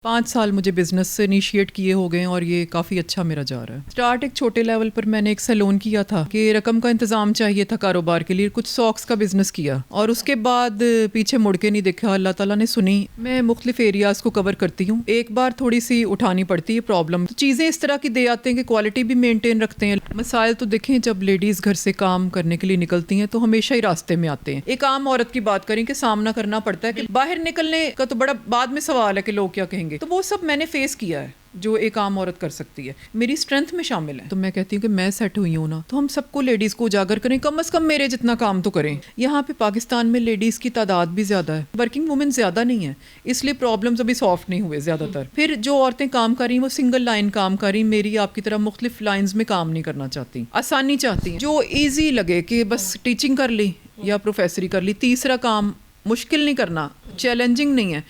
5 سال مجھے بزنس سے انیشیٹ کیے ہو گئے اور یہ کافی اچھا میرا جا رہا ہے. اسٹارٹ ایک چھوٹے لیول پر میں نے ایک سیلون کیا تھا کہ رقم کا انتظام چاہیے تھا کاروبار کے لیے, کچھ ساکس کا بزنس کیا اور اس کے بعد پیچھے مڑ کے نہیں دیکھا. اللہ تعالیٰ نے سنی. میں مختلف ایریاز کو کور کرتی ہوں. ایک بار تھوڑی سی اٹھانی پڑتی ہے پرابلم, تو چیزیں اس طرح کی دے آتے ہیں کہ کوالٹی بھی مینٹین رکھتے ہیں. مسائل تو دیکھیں جب لیڈیز گھر سے کام کرنے کے لیے نکلتی ہیں تو ہمیشہ ہی راستے میں آتے ہیں. ایک عام عورت کی بات کریں کہ سامنا کرنا پڑتا ہے کہ باہر نکلنے کا تو بڑا بعد میں سوال ہے کہ لوگ کیا کہیں گے, تو وہ سب میں نے فیس کیا ہے جو ایک عام عورت کر سکتی ہے. میری اسٹرینتھ میں شامل ہے. تو میں کہتی ہوں کہ میں سیٹ ہوئی ہوں نا, تو ہم سب کو لیڈیز کو اجاگر کریں, کم از کم میرے جتنا کام تو کریں. یہاں پہ پاکستان میں لیڈیز کی تعداد بھی زیادہ ہے, ورکنگ وومن زیادہ نہیں ہے, اس لیے پرابلمز ابھی سافٹ نہیں ہوئے زیادہ تر. پھر جو عورتیں کام کر رہی ہیں وہ سنگل لائن کام کر رہی ہیں, میری آپ کی طرح مختلف لائنز میں کام نہیں کرنا چاہتی, آسانی چاہتی ہیں, جو ایزی لگے کہ بس ٹیچنگ کر لی یا پروفیسری کر لی. تیسرا کام مشکل نہیں کرنا, چیلنجنگ نہیں ہے.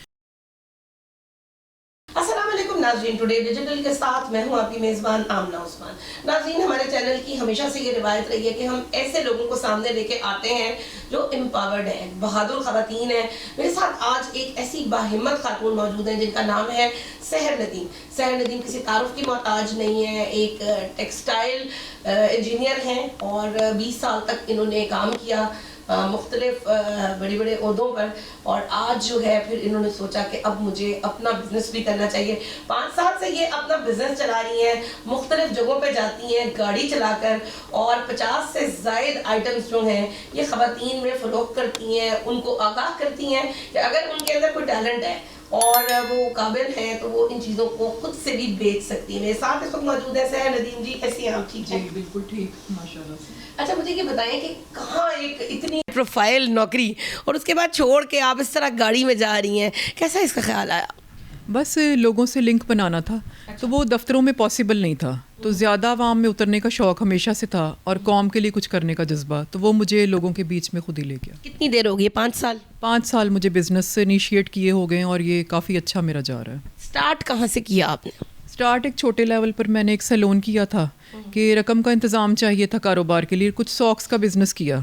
السلام علیکم ناظرین, ٹوڈے ڈیجیٹل کے ساتھ میں ہوں آپ کی میزبان آمنہ عثمان. ناظرین, ہمارے چینل کی ہمیشہ سے یہ روایت رہی ہے کہ ہم ایسے لوگوں کو سامنے لے کے آتے ہیں جو امپاورڈ ہیں, بہادر خواتین ہیں. میرے ساتھ آج ایک ایسی باہمت خاتون موجود ہیں جن کا نام ہے سحر ندیم. سحر ندیم کسی تعارف کی محتاج نہیں ہے, ایک ٹیکسٹائل انجینئر ہیں اور 20 سال تک انہوں نے کام کیا مختلف بڑے بڑے عہدوں پر, اور آج جو ہے پھر انہوں نے سوچا کہ اب مجھے اپنا بزنس بھی کرنا چاہیے. 5 سال سے یہ اپنا بزنس چلا رہی ہیں, مختلف جگہوں پہ جاتی ہیں گاڑی چلا کر, اور 50 سے زائد آئٹمز جو ہیں یہ خواتین میں فروخت کرتی ہیں, ان کو آگاہ کرتی ہیں کہ اگر ان کے اندر کوئی ٹیلنٹ ہے اور وہ قابل ہیں تو وہ ان چیزوں کو خود سے بھی بیچ سکتی ہیں. میرے ساتھ اس وقت موجود ہے سحر ندیم جی. کیسی ہیں آپ؟ ٹھیک ہے؟ جی بالکل ٹھیک, ماشاء اللہ سے. اچھا, مجھے یہ بتائیں کہ کہاں ایک اتنی پروفائل نوکری اور اس کے بعد چھوڑ کے آپ اس طرح گاڑی میں جا رہی ہیں, کیسا اس کا خیال آیا؟ بس لوگوں سے لنک بنانا تھا, تو وہ دفتروں میں پاسبل نہیں تھا, تو زیادہ عوام میں اترنے کا شوق ہمیشہ سے تھا اور قوم کے لیے کچھ کرنے کا جذبہ, تو وہ مجھے لوگوں کے بیچ میں خود ہی لے گیا. کتنی دیر ہو گئی؟ 5 سال. 5 سال مجھے بزنس سے انیشیٹ کیے ہو گئے اور یہ کافی اچھا میرا جا رہا ہے. سٹارٹ کہاں سے کیا آپ نے؟ اسٹارٹ ایک چھوٹے لیول پر میں نے ایک سیلون کیا تھا کہ رقم کا انتظام چاہیے تھا کاروبار کے لیے, کچھ ساکس کا بزنس کیا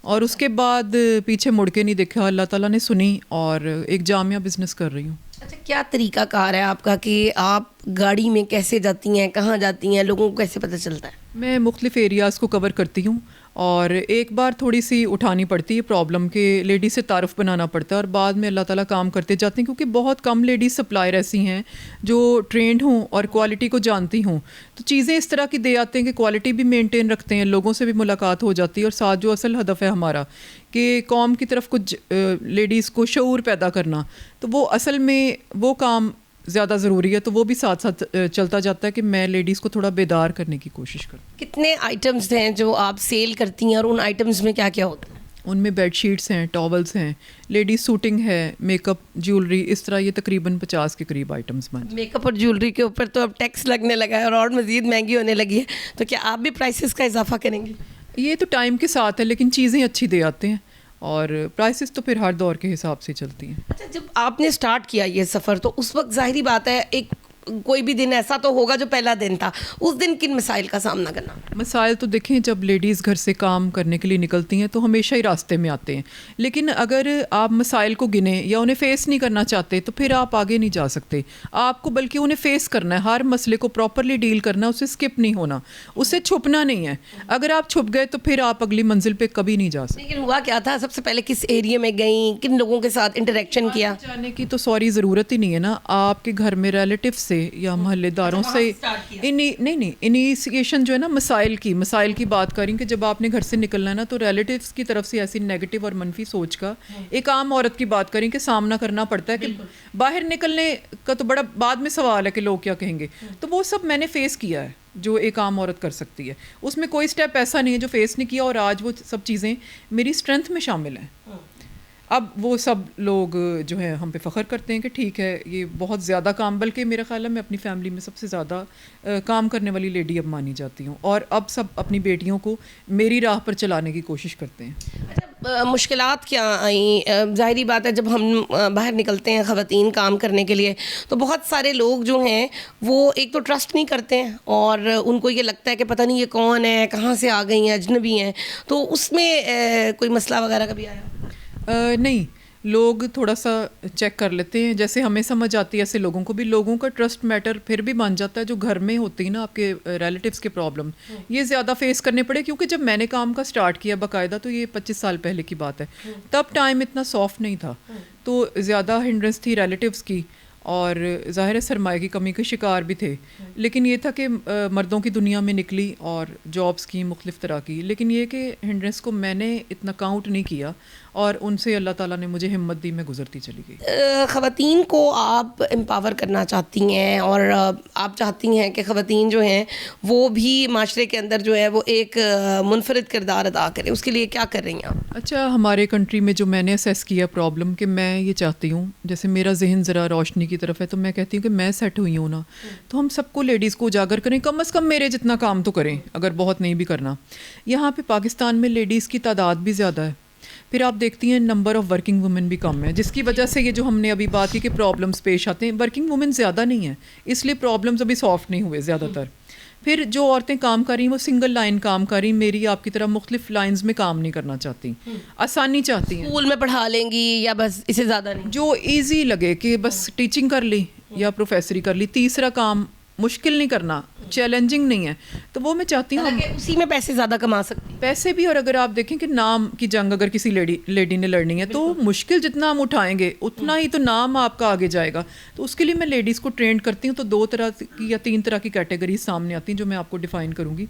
اور اس کے بعد پیچھے مڑ کے نہیں دیکھا. اللہ تعالیٰ نے سنی اور ایک جامعہ بزنس کر رہی ہوں. اچھا, کیا طریقہ کار ہے آپ کا کہ آپ گاڑی میں کیسے جاتی ہیں, کہاں جاتی ہیں, لوگوں کو کیسے پتہ چلتا ہے؟ میں مختلف ایریاز کو کور کرتی ہوں, اور ایک بار تھوڑی سی اٹھانی پڑتی ہے پرابلم کہ لیڈیز سے تعارف بنانا پڑتا ہے, اور بعد میں اللہ تعالیٰ کام کرتے جاتے ہیں, کیونکہ بہت کم لیڈیز سپلائر ایسی ہیں جو ٹرینڈ ہوں اور کوالٹی کو جانتی ہوں. تو چیزیں اس طرح کی دے آتے ہیں کہ کوالٹی بھی مینٹین رکھتے ہیں, لوگوں سے بھی ملاقات ہو جاتی ہے, اور ساتھ جو اصل ہدف ہے ہمارا کہ قوم کی طرف کچھ لیڈیز کو شعور پیدا کرنا, تو وہ اصل میں وہ کام زیادہ ضروری ہے, تو وہ بھی ساتھ ساتھ چلتا جاتا ہے کہ میں لیڈیز کو تھوڑا بیدار کرنے کی کوشش کروں. کتنے آئٹمز ہیں جو آپ سیل کرتی ہیں, اور ان آئٹمز میں کیا کیا ہوتا ہے؟ ان میں بیڈ شیٹس ہیں, ٹاولز ہیں, لیڈیز سوٹنگ ہے, میک اپ, جیولری, اس طرح یہ تقریباً 50 کے قریب آئٹمس بن. میک اپ اور جیولری کے اوپر تو اب ٹیکس لگنے لگا ہے اور مزید مہنگی ہونے لگی ہے, تو کیا آپ بھی پرائسز کا اضافہ کریں گی؟ یہ تو ٹائم کے ساتھ ہے, لیکن چیزیں اچھی دے آتے ہیں, اور پرائسز تو پھر ہر دور کے حساب سے چلتی ہیں. اچھا, جب آپ نے سٹارٹ کیا یہ سفر تو اس وقت ظاہری بات ہے ایک کوئی بھی دن ایسا تو ہوگا جو پہلا دن تھا, اس دن کن مسائل کا سامنا کرنا؟ مسائل تو دیکھیں جب لیڈیز گھر سے کام کرنے کے لیے نکلتی ہیں تو ہمیشہ ہی راستے میں آتے ہیں, لیکن اگر آپ مسائل کو گنیں یا انہیں فیس نہیں کرنا چاہتے تو پھر آپ آگے نہیں جا سکتے. آپ کو بلکہ انہیں فیس کرنا ہے, ہر مسئلے کو پراپرلی ڈیل کرنا, اسے اسکپ نہیں ہونا, اسے چھپنا نہیں ہے. اگر آپ چھپ گئے تو پھر آپ اگلی منزل پہ کبھی نہیں جا سکتے. لیکن ہوا کیا تھا, سب سے پہلے کس ایریے میں گئیں, کن لوگوں کے ساتھ انٹریکشن کیا؟ جانے کی تو سوری ضرورت ہی نہیں ہے نا, آپ کے گھر میں ریلیٹیو سے یا محلے داروں سے نہیں انیشیشن جو ہے نا مسائل کی بات کریں کہ جب آپ نے گھر سے نکلنا ہے نا تو ریلیٹیوز کی طرف سے ایسی نیگیٹو اور منفی سوچ کا, ایک عام عورت کی بات کریں کہ سامنا کرنا پڑتا ہے کہ باہر نکلنے کا تو بڑا بعد میں سوال ہے کہ لوگ کیا کہیں گے, تو وہ سب میں نے فیس کیا ہے جو ایک عام عورت کر سکتی ہے. اس میں کوئی سٹیپ ایسا نہیں ہے جو فیس نہیں کیا, اور آج وہ سب چیزیں میری اسٹرینتھ میں شامل ہیں. اب وہ سب لوگ جو ہے ہم پہ فخر کرتے ہیں کہ ٹھیک ہے یہ بہت زیادہ کام, بلکہ میرا خیال ہے میں اپنی فیملی میں سب سے زیادہ کام کرنے والی لیڈی اب مانی جاتی ہوں, اور اب سب اپنی بیٹیوں کو میری راہ پر چلانے کی کوشش کرتے ہیں. اچھا, مشکلات کیا آئیں؟ ظاہری بات ہے جب ہم باہر نکلتے ہیں خواتین کام کرنے کے لیے تو بہت سارے لوگ جو ہیں وہ ایک تو ٹرسٹ نہیں کرتے ہیں, اور ان کو یہ لگتا ہے کہ پتہ نہیں یہ کون ہے, کہاں سے آ گئی ہیں, اجنبی ہیں, تو اس میں کوئی مسئلہ وغیرہ کبھی آیا؟ نہیں, لوگ تھوڑا سا چیک کر لیتے ہیں، جیسے ہمیں سمجھ آتی ہے ایسے لوگوں کو بھی، لوگوں کا ٹرسٹ میٹر پھر بھی بن جاتا ہے. جو گھر میں ہوتی نا آپ کے ریلیٹیوس کے پرابلم، یہ زیادہ فیس کرنے پڑے، کیونکہ جب میں نے کام کا سٹارٹ کیا باقاعدہ تو یہ 25 سال پہلے کی بات ہے، تب ٹائم اتنا سافٹ نہیں تھا، تو زیادہ ہنڈرنس تھی ریلیٹیوس کی، اور ظاہر ہے سرمایہ کی کمی کے شکار بھی تھے. لیکن یہ تھا کہ مردوں کی دنیا میں نکلی اور جابس کی مختلف طرح کی، لیکن یہ کہ ہنڈرنس کو میں نے اتنا کاؤنٹ نہیں کیا، اور ان سے اللہ تعالیٰ نے مجھے ہمت دی، میں گزرتی چلی گئی. خواتین کو آپ امپاور کرنا چاہتی ہیں، اور آپ چاہتی ہیں کہ خواتین جو ہیں وہ بھی معاشرے کے اندر جو ہے وہ ایک منفرد کردار ادا کریں، اس کے لیے کیا کر رہی ہیں آپ؟ اچھا، ہمارے کنٹری میں جو میں نے اسیس کیا پرابلم، کہ میں یہ چاہتی ہوں، جیسے میرا ذہن ذرا روشنی کی طرف ہے، تو میں کہتی ہوں کہ میں سیٹ ہوئی ہوں نا، تو ہم سب کو لیڈیز کو اجاگر کریں، کم از کم میرے جتنا کام تو کریں، اگر بہت نہیں بھی کرنا. یہاں پہ پاکستان میں لیڈیز کی تعداد بھی زیادہ ہے، پھر آپ دیکھتی ہیں نمبر آف ورکنگ وومن بھی کم ہے، جس کی وجہ سے یہ جو ہم نے ابھی بات کی کہ پرابلمس پیش آتے ہیں، ورکنگ وومن زیادہ نہیں ہیں، اس لیے پرابلمس ابھی سافٹ نہیں ہوئے زیادہ تر. پھر جو عورتیں کام کر رہی ہیں وہ سنگل لائن کام کر رہی ہیں، میری آپ کی طرح مختلف لائنز میں کام نہیں کرنا چاہتی، آسانی چاہتی ہیں، اسکول میں پڑھا لیں گی یا بس اسے زیادہ نہیں، جو ایزی لگے کہ بس ٹیچنگ کر لی یا پروفیسری کر لی، تیسرا کام مشکل نہیں کرنا، چیلنجنگ نہیں ہے، تو وہ میں چاہتی ہوں کہ اسی میں پیسے زیادہ کما سکتی، پیسے بھی. اور اگر آپ دیکھیں کہ نام کی جنگ اگر کسی لیڈی نے لڑنی ہے تو مشکل جتنا ہم اٹھائیں گے اتنا ہی تو نام آپ کا آگے جائے گا. تو اس کے لیے میں لیڈیز کو ٹرینڈ کرتی ہوں، تو 2 طرح کی یا 3 طرح کی کیٹیگریز سامنے آتی ہیں جو میں آپ کو ڈیفائن کروں گی.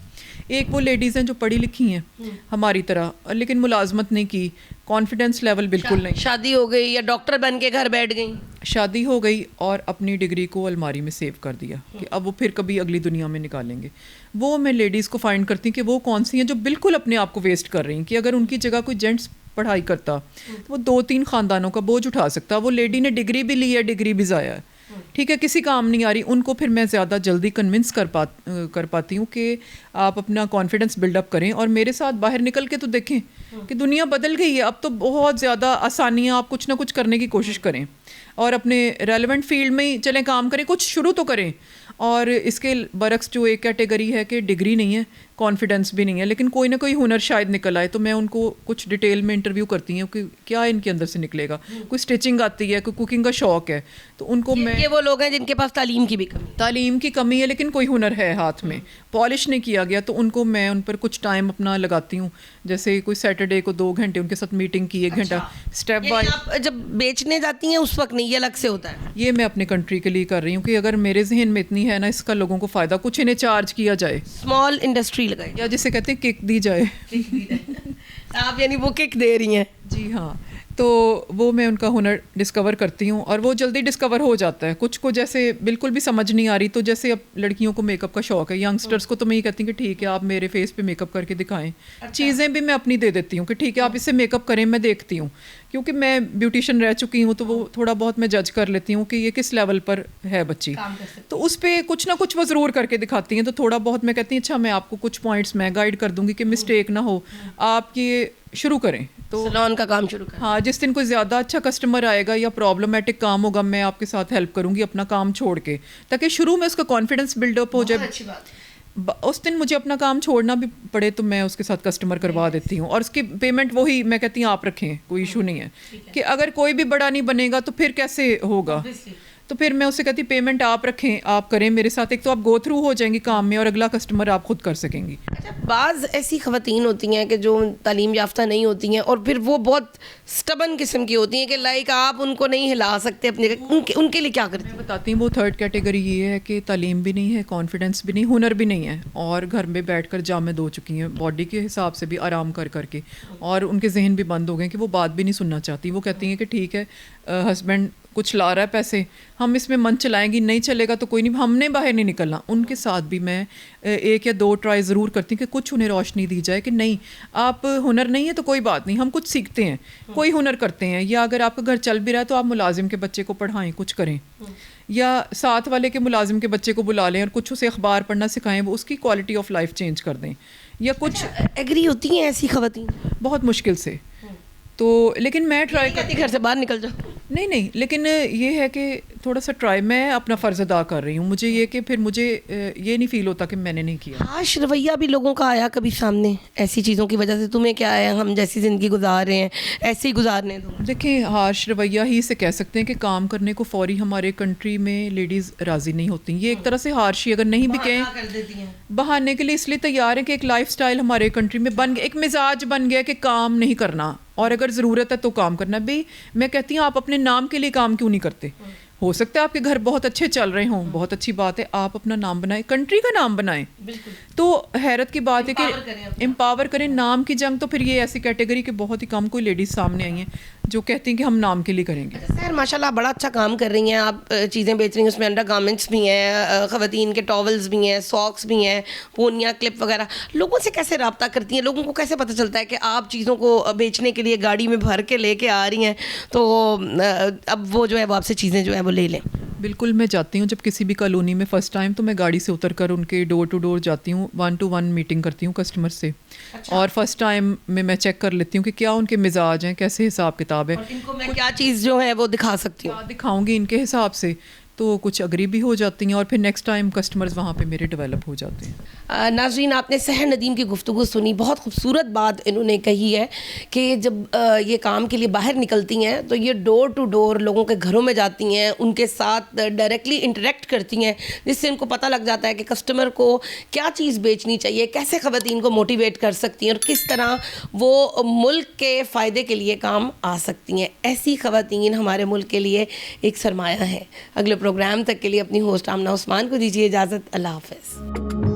ایک وہ لیڈیز ہیں جو پڑھی لکھی ہیں ہماری طرح، لیکن ملازمت نہیں کی، کانفیڈنس لیول بالکل نہیں، شادی ہو گئی یا ڈاکٹر بن کے گھر بیٹھ گئی، شادی ہو گئی اور اپنی ڈگری کو الماری میں سیو کر دیا کہ اب وہ پھر کبھی اگلی دنیا میں نکالیں گے. وہ میں لیڈیز کو فائنڈ کرتی ہوں کہ وہ کون سی ہیں جو بالکل اپنے آپ کو ویسٹ کر رہی ہیں، کہ اگر ان کی جگہ کوئی جینٹس پڑھائی کرتا تو وہ 2-3 خاندانوں کا بوجھ اٹھا سکتا. وہ لیڈی نے ڈگری بھی لی ہے، ڈگری بھی ضائع ہے، ٹھیک ہے، کسی کام نہیں آ رہی. ان کو پھر میں زیادہ جلدی کنونس کر پاتی ہوں کہ آپ اپنا کانفیڈنس بلڈ اپ کریں، اور میرے ساتھ باہر نکل کے تو دیکھیں کہ دنیا بدل گئی ہے. اب تو بہت زیادہ آسانیاں، آپ کچھ نہ کچھ کرنے کی کوشش کریں اور اپنے ریلیونٹ فیلڈ میں ہی چلیں کام کریں، کچھ شروع تو کریں. اور اس کے برعکس جو ایک کیٹیگری ہے کہ ڈگری نہیں ہے، کانفیڈنس بھی نہیں ہے، لیکن کوئی نہ کوئی ہنر شاید نکل آئے، تو میں ان کو کچھ ڈیٹیل میں انٹرویو کرتی ہوں کہ کیا ان کے اندر سے نکلے گا. کوئی اسٹیچنگ آتی ہے، کوئی کوکنگ کا شوق ہے، تو ان کو میں، یہ وہ لوگ ہیں جن کے پاس تعلیم کی بھی کمی ہے لیکن کوئی ہنر ہے ہاتھ میں، پالش نہیں کیا گیا، تو ان کو میں ان پر کچھ ٹائم اپنا لگاتی ہوں. جیسے کوئی سیٹرڈے کو 2 گھنٹے ان کے ساتھ میٹنگ کی، 1 گھنٹہ اسٹیپ بائی. آپ جب بیچنے جاتی ہیں اس وقت نہیں، یہ الگ سے ہوتا ہے؟ یہ میں اپنے کنٹری کے لیے کر رہی ہوں کہ اگر میرے ذہن میں اتنی ہے نا اس کا لوگوں کو فائدہ، کچھ انہیں چارج کیا جائے، اسمال انڈسٹری لگائی، یا جسے کہتے ہیں کک دی جائے. آپ یعنی وہ کک دے رہی ہیں؟ جی ہاں، تو وہ میں ان کا ہنر ڈسکور کرتی ہوں، اور وہ جلدی ڈسکور ہو جاتا ہے. کچھ کو جیسے بالکل بھی سمجھ نہیں آ رہی، تو جیسے اب لڑکیوں کو میک اپ کا شوق ہے، ینگسٹرس کو تو میں یہ کہتی ہوں کہ ٹھیک ہے آپ میرے فیس پہ میک اپ کر کے دکھائیں. چیزیں بھی میں اپنی دے دیتی ہوں کہ ٹھیک ہے آپ اس سے میک اپ کریں، میں دیکھتی ہوں، کیونکہ میں بیوٹیشین رہ چکی ہوں، تو وہ تھوڑا بہت میں جج کر لیتی ہوں کہ یہ کس لیول پر ہے بچی، تو اس پہ کچھ نہ کچھ وہ ضرور کر کے دکھاتی ہیں. تو تھوڑا بہت میں کہتی ہوں اچھا میں آپ کو کچھ پوائنٹس میں گائیڈ کر دوں گی کہ مسٹیک نہ ہو، آپ یہ شروع کریں. تو سلون کا کام شروع کریں، ہاں، جس دن کوئی زیادہ اچھا کسٹمر آئے گا یا پرابلمٹک کام ہوگا، میں آپ کے ساتھ ہیلپ کروں گی اپنا کام چھوڑ کے، تاکہ شروع میں اس کا کانفیڈنس بلڈ اپ ہو جائے. اچھی بات. اس دن مجھے اپنا کام چھوڑنا بھی پڑے تو میں اس کے ساتھ کسٹمر کروا دیتی ہوں، اور اس کی پیمنٹ وہی میں کہتی ہوں آپ رکھیں، کوئی ایشو نہیں ہے. کہ اگر کوئی بھی بڑا نہیں بنے گا تو پھر کیسے ہوگا، تو پھر میں اسے کہتی پیمنٹ آپ رکھیں، آپ کریں میرے ساتھ، ایک تو آپ گو تھرو ہو جائیں گی کام میں، اور اگلا کسٹمر آپ خود کر سکیں گی. اچھا، بعض ایسی خواتین ہوتی ہیں کہ جو تعلیم یافتہ نہیں ہوتی ہیں، اور پھر وہ بہت سٹبن قسم کی ہوتی ہیں کہ لائک آپ ان کو نہیں ہلا سکتے اپنے، ان کے لیے کیا کرتے ہیں؟ میں بتاتی ہوں، وہ 3rd کیٹیگری یہ ہے کہ تعلیم بھی نہیں ہے، کانفیڈنس بھی نہیں، ہنر بھی نہیں ہے، اور گھر میں بیٹھ کر جامد ہو چکی ہیں باڈی کے حساب سے بھی، آرام کر کر کے، اور ان کے ذہن بھی بند ہو گئے کہ وہ بات بھی نہیں سننا چاہتی. وہ کہتی ہیں کہ ٹھیک ہے ہسبینڈ کچھ لا رہا ہے پیسے، ہم اس میں من چلائیں گی، نہیں چلے گا تو کوئی نہیں، ہم نے باہر نہیں نکلنا. ان کے ساتھ بھی میں 1 یا 2 ٹرائی ضرور کرتی ہوں کہ کچھ انہیں روشنی دی جائے کہ نہیں آپ ہنر نہیں ہے تو کوئی بات نہیں، ہم کچھ سیکھتے ہیں، کوئی ہنر کرتے ہیں، یا اگر آپ کا گھر چل بھی رہا ہے تو آپ ملازم کے بچے کو پڑھائیں، کچھ کریں، یا ساتھ والے کے ملازم کے بچے کو بلا لیں اور کچھ اسے اخبار پڑھنا سکھائیں، وہ اس کی کوالٹی آف لائف چینج کر دیں. یا کچھ ایگری ہوتی ہیں ایسی خواتین؟ بہت مشکل سے. تو لیکن میں ٹرائی کرتی گھر سے باہر نکل جاؤ. نہیں، لیکن یہ ہے کہ تھوڑا سا ٹرائی میں اپنا فرض ادا کر رہی ہوں. مجھے یہ کہ پھر مجھے یہ نہیں فیل ہوتا کہ میں نے نہیں کیا. ہارش رویہ بھی لوگوں کا آیا کبھی سامنے ایسی چیزوں کی وجہ سے؟ تمہیں کیا ہے، ہم جیسی زندگی گزار رہے ہیں ایسے ہی گزارنے دو. دیکھیں ہارش رویہ ہی سے کہہ سکتے ہیں کہ کام کرنے کو فوری ہمارے کنٹری میں لیڈیز راضی نہیں ہوتی. یہ ایک طرح سے ہارشی اگر نہیں بھی کہیں بہانے کے لیے اس لیے تیار ہیں کہ ایک لائف سٹائل ہمارے کنٹری میں بن گیا، ایک مزاج بن گیا کہ کام نہیں کرنا، اور اگر ضرورت ہے تو کام کرنا. بھائی میں کہتی ہوں آپ اپنے نام کے لیے کام کیوں نہیں کرتے؟ ہو سکتا ہے آپ کے گھر بہت اچھے چل رہے ہوں، بہت اچھی بات ہے، آپ اپنا نام بنائیں، کنٹری کا نام بنائیں. تو حیرت کی بات ہے کہ امپاور کریں. نام کی جنگ تو پھر یہ ایسی کیٹیگری کہ بہت ہی کم کوئی لیڈیز سامنے آئی ہیں جو کہتی ہیں کہ ہم نام کے لیے کریں گے. سر ماشاء اللہ بڑا اچھا کام کر رہی ہیں آپ، چیزیں بیچ رہی ہیں، اس میں انڈر گارمنٹس بھی ہیں، خواتین کے ٹاولز بھی ہیں، ساکس بھی ہیں، پونیاں، کلپ وغیرہ. لوگوں سے کیسے رابطہ کرتی ہیں؟ لوگوں کو کیسے پتہ چلتا ہے کہ آپ چیزوں کو بیچنے کے لیے گاڑی میں بھر کے لے کے آ رہی ہیں تو اب وہ جو ہے وہ آپ سے چیزیں جو ہے وہ لے لیں؟ بالکل میں جاتی ہوں جب کسی بھی کالونی میں فرسٹ ٹائم تو میں گاڑی سے اتر کر ان کے ڈور ٹو ڈور جاتی ہوں، 1 to 1 میٹنگ کرتی ہوں کسٹمر سے. اور فرسٹ ٹائم میں چیک کر لیتی ہوں کہ کیا ان کے مزاج ہیں، کیسے حساب کتاب ہے، ان کو میں کیا چیز جو ہے وہ دکھا سکتی ہوں، دکھاؤں گی ان کے حساب سے. تو کچھ اگری بھی ہو جاتی ہیں اور پھر نیکسٹ ٹائم کسٹمرز وہاں پہ میرے ڈیولپ ہو جاتے ہیں. ناظرین آپ نے سحر ندیم کی گفتگو سنی. بہت خوبصورت بات انہوں نے کہی ہے کہ جب یہ کام کے لیے باہر نکلتی ہیں تو یہ ڈور ٹو ڈور لوگوں کے گھروں میں جاتی ہیں، ان کے ساتھ ڈائریکٹلی انٹریکٹ کرتی ہیں، جس سے ان کو پتہ لگ جاتا ہے کہ کسٹمر کو کیا چیز بیچنی چاہیے، کیسے خواتین کو موٹیویٹ کر سکتی ہیں اور کس طرح وہ ملک کے فائدے کے لیے کام آ سکتی ہیں. ایسی خواتین ہمارے ملک کے لیے ایک سرمایہ ہیں. اگلے پروگرام تک کے لیے اپنی ہوسٹ آمنہ عثمان کو دیجیے اجازت. اللہ حافظ.